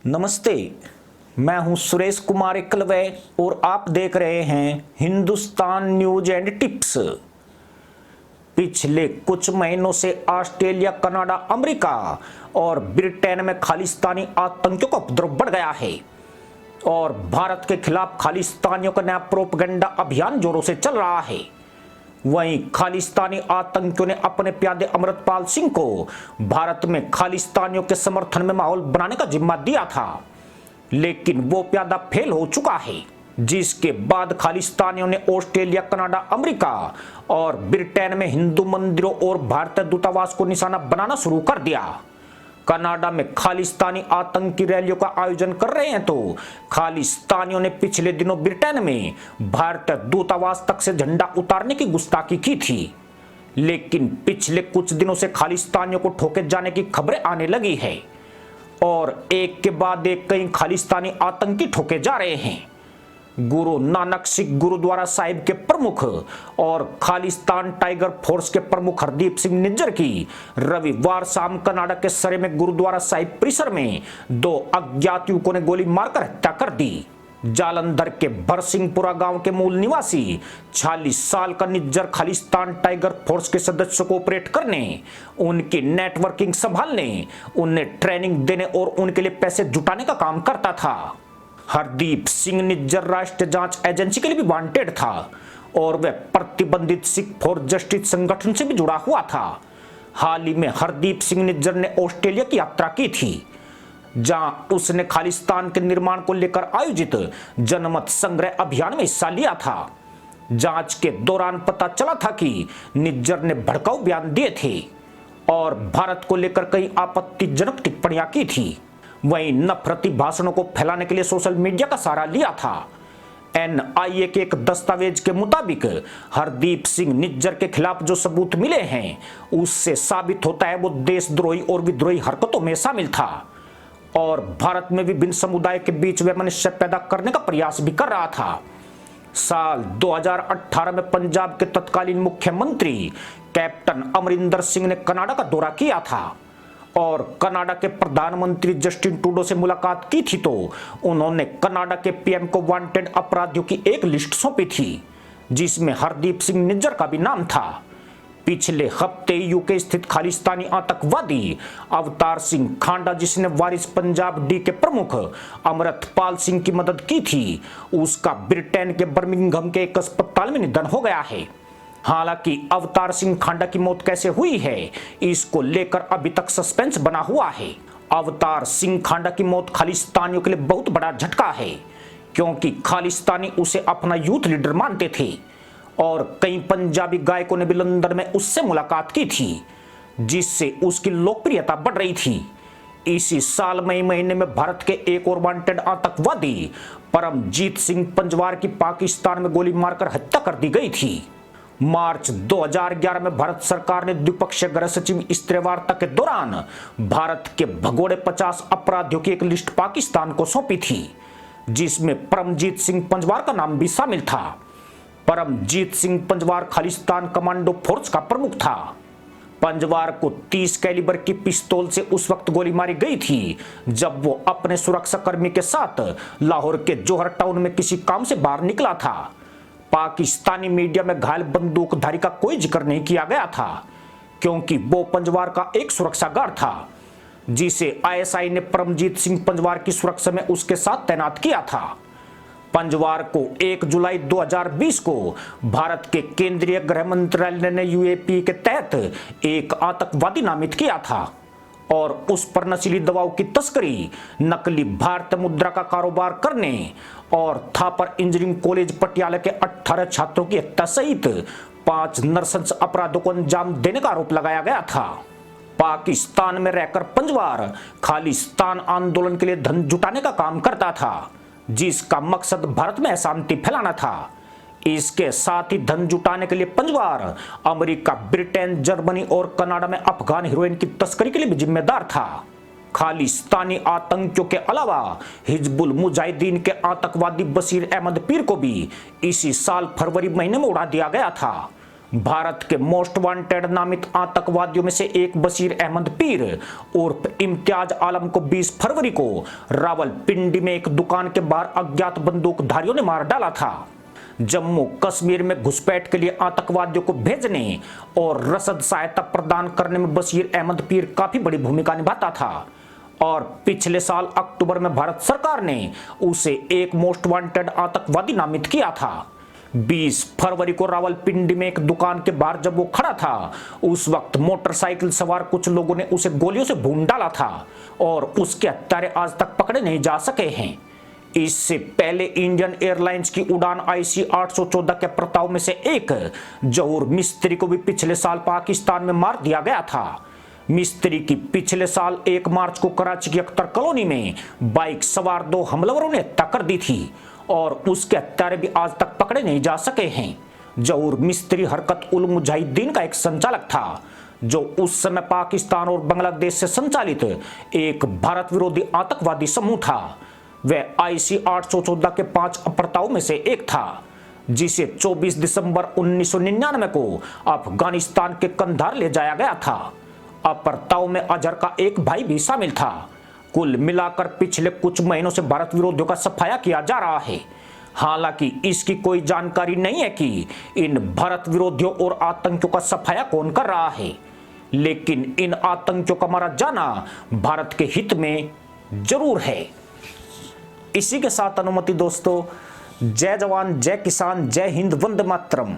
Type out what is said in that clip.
नमस्ते, मैं हूं सुरेश कुमार एकलवे और आप देख रहे हैं हिंदुस्तान न्यूज एंड टिप्स। पिछले कुछ महीनों से ऑस्ट्रेलिया, कनाडा, अमेरिका और ब्रिटेन में खालिस्तानी आतंकियों का उपद्रव बढ़ गया है और भारत के खिलाफ खालिस्तानियों का नया प्रोपेगेंडा अभियान जोरों से चल रहा है। वहीं खालिस्तानी आतंकियों ने अपने प्यादे अमृतपाल सिंह को भारत में खालिस्तानियों के समर्थन में माहौल बनाने का जिम्मा दिया था, लेकिन वो प्यादा फेल हो चुका है, जिसके बाद खालिस्तानियों ने ऑस्ट्रेलिया, कनाडा, अमेरिका और ब्रिटेन में हिंदू मंदिरों और भारतीय दूतावास को निशाना बनाना शुरू कर दिया। कनाडा में खालिस्तानी आतंकी रैलियों का आयोजन कर रहे हैं तो खालिस्तानियों ने पिछले दिनों ब्रिटेन में भारतीय दूतावास तक से झंडा उतारने की गुस्ताखी की थी, लेकिन पिछले कुछ दिनों से खालिस्तानियों को ठोके जाने की खबरें आने लगी है और एक के बाद एक कई खालिस्तानी आतंकी ठोके जा रहे हैं। गुरु नानक सिख गुरुद्वारा साहिब के प्रमुख और खालिस्तान टाइगर फोर्स के प्रमुख हरदीप सिंह निज्जर की रविवार शाम कनाडा के सरे में गुरुद्वारा साहिब परिसर में 2 अज्ञात युवकों ने गोली मारकर हत्या कर दी। जालंधर के भरसिंहपुरा गांव के मूल निवासी 46 साल का निज्जर खालिस्तान टाइगर फोर्स के सदस्यों को ऑपरेट करने, उनकी नेटवर्किंग संभालने, उन्हें ट्रेनिंग देने और उनके लिए पैसे जुटाने का काम करता था। हरदीप सिंह निज्जर राष्ट्रीय जांच एजेंसी के लिए भी वांटेड था और वह प्रतिबंधित सिख फॉर जस्टिस संगठन से भी जुड़ा हुआ था। हाल ही में हरदीप सिंह निज्जर ने ऑस्ट्रेलिया की यात्रा की थी, जहां उसने खालिस्तान के निर्माण को लेकर आयोजित जनमत संग्रह अभियान में हिस्सा लिया था। जांच के दौरान पता चला था कि निज्जर ने भड़काऊ बयान दिए थे और भारत को लेकर कई आपत्तिजनक टिप्पणियां की थी। वहीं नफरती भाषणों को फैलाने के लिए सोशल मीडिया का सहारा लिया था। एनआईए के एक दस्तावेज के मुताबिक हरदीप सिंह निज्जर के खिलाफ जो सबूत मिले हैं, उससे साबित होता है वो देशद्रोही और विद्रोही हरकतों में शामिल था और भारत में विभिन्न समुदाय के बीच वैमनस्य पैदा करने का प्रयास भी कर रहा था। साल 2018 में पंजाब के तत्कालीन मुख्यमंत्री कैप्टन अमरिंदर सिंह ने कनाडा का दौरा किया था और कनाडा के प्रधानमंत्री जस्टिन ट्रूडो से मुलाकात की थी तो उन्होंने कनाडा के पीएम को वांटेड अपराधियों की एक लिस्ट सौंपी थी, जिसमें हरदीप सिंह निज्जर का भी नाम था। पिछले हफ्ते यूके स्थित खालिस्तानी आतंकवादी अवतार सिंह खांडा, जिसने वारिस पंजाब डी के प्रमुख अमृतपाल सिंह की मदद की थी, उसका ब्रिटेन के बर्मिंघम के एक अस्पताल में निधन हो गया है। हालांकि अवतार सिंह खांडा की मौत कैसे हुई है, इसको लेकर अभी तक सस्पेंस बना हुआ है। अवतार सिंह खांडा की मौत खालिस्तानियों के लिए बहुत बड़ा झटका है, क्योंकि खालिस्तानी उसे अपना यूथ लीडर मानते थे और कई पंजाबी गायकों ने भी लंदन में उससे मुलाकात की थी, जिससे उसकी लोकप्रियता बढ़ रही थी। इसी साल मई महीने में भारत के एक और वांटेड आतंकवादी परमजीत सिंह पंजवार की पाकिस्तान में गोली मारकर हत्या कर दी गई थी। मार्च 2011 में भारत सरकार ने द्विपक्षीय गृह सचिव स्तरीय वार्ता के दौरान भारत के भगोड़े 50 अपराधियों की एक लिस्ट पाकिस्तान को सौंपी थी, जिसमें परमजीत सिंह पंजवार का नाम भी शामिल था। परमजीत सिंह पंजवार खालिस्तान कमांडो फोर्स का प्रमुख था। पंजवार को 30 कैलिबर की पिस्तौल से उस वक्त गोली मारी गई थी जब वो अपने सुरक्षा कर्मी के साथ लाहौर के जोहर टाउन में किसी काम से बाहर निकला था। पाकिस्तानी मीडिया में घायल बंदूकधारी का कोई जिक्र नहीं किया गया था, क्योंकि वो पंजवार का एक सुरक्षा गार्ड था, जिसे आईएसआई ने परमजीत सिंह पंजवार की सुरक्षा में उसके साथ तैनात किया था। पंजवार को 1 जुलाई 2020 को भारत के केंद्रीय गृह मंत्रालय ने यूएपी के तहत एक आतंकवादी नामित किया था और उस पर नशीली दवाओं की तस्करी, नकली भारतीय मुद्रा का कारोबार करने और थापर इंजीनियरिंग कॉलेज पटियाला के 18 छात्रों की हत्या सहित 5 नरशंस अपराधों को अंजाम देने का आरोप लगाया गया था। पाकिस्तान में रहकर पंजवार खालिस्तान आंदोलन के लिए धन जुटाने का काम करता था, जिसका मकसद भारत में अशांति फैलाना था। इसके साथ ही धन जुटाने के लिए पंजवार अमेरिका, ब्रिटेन, जर्मनी और कनाडा में अफगान हीरोइन की तस्करी के लिए भी जिम्मेदार था। खालिस्तानी आतंकियों के अलावा हिजबुल मुजाहिदीन के आतंकवादी बशीर अहमद पीर को भी इसी साल फरवरी महीने में उड़ा दिया गया था। भारत के मोस्ट वांटेड नामित आतंकवादियों में से एक बशीर अहमद पीर उर्फ इम्तियाज आलम को 20 फरवरी को रावलपिंडी में एक दुकान के बाहर अज्ञात बंदूकधारियों ने मार डाला था। जम्मू कश्मीर में घुसपैठ के लिए आतंकवादियों को भेजने और रसद सहायता प्रदान करने में बशीर अहमद पीर काफी बड़ी भूमिका निभाता था और पिछले साल अक्टूबर में भारत सरकार ने उसे एक मोस्ट वांटेड आतंकवादी नामित किया था। 20 फरवरी को रावलपिंडी में एक दुकान के बाहर जब वो खड़ा था, उस वक्त मोटरसाइकिल सवार कुछ लोगों ने उसे गोलियों से भून डाला था और उसके हत्यारे आज तक पकड़े नहीं जा सके हैं। इससे पहले इंडियन एयरलाइंस की उड़ान IC 814 के प्रताव में से एक जहूर मिस्त्री को भी पिछले साल पाकिस्तान में मार दिया गया था। मिस्त्री की पिछले साल 1 मार्च को कराची की अख्तर कॉलोनी में बाइक सवार 2 हमलावरों ने हत्या कर दी थी और उसके हत्यारे भी आज तक पकड़े नहीं जा सके हैं। जहूर मिस्त्री हरकत उल मुजाहिदीन का एक संचालक था जो उस समय पाकिस्तान और बांग्लादेश से संचालित एक भारत विरोधी आतंकवादी समूह था। वह IC 814 के 5 अप्रताओं में से एक था जिसे 24 दिसंबर 1999 को अफगानिस्तान के कंधार ले जाया गया था। अप्रताओं में अजहर का एक भाई भी शामिल था। कुल मिलाकर पिछले कुछ महीनों से भारत विरोधियों का सफाया किया जा रहा है। हालांकि इसकी कोई जानकारी नहीं है कि इन भारत विरोधियों और आतंकियों का सफाया कौन कर रहा है, लेकिन इन आतंकियों का मारा जाना भारत के हित में जरूर है। इसी के साथ अनुमति दोस्तों, जय जवान जय किसान जय हिंद वंदे मातरम।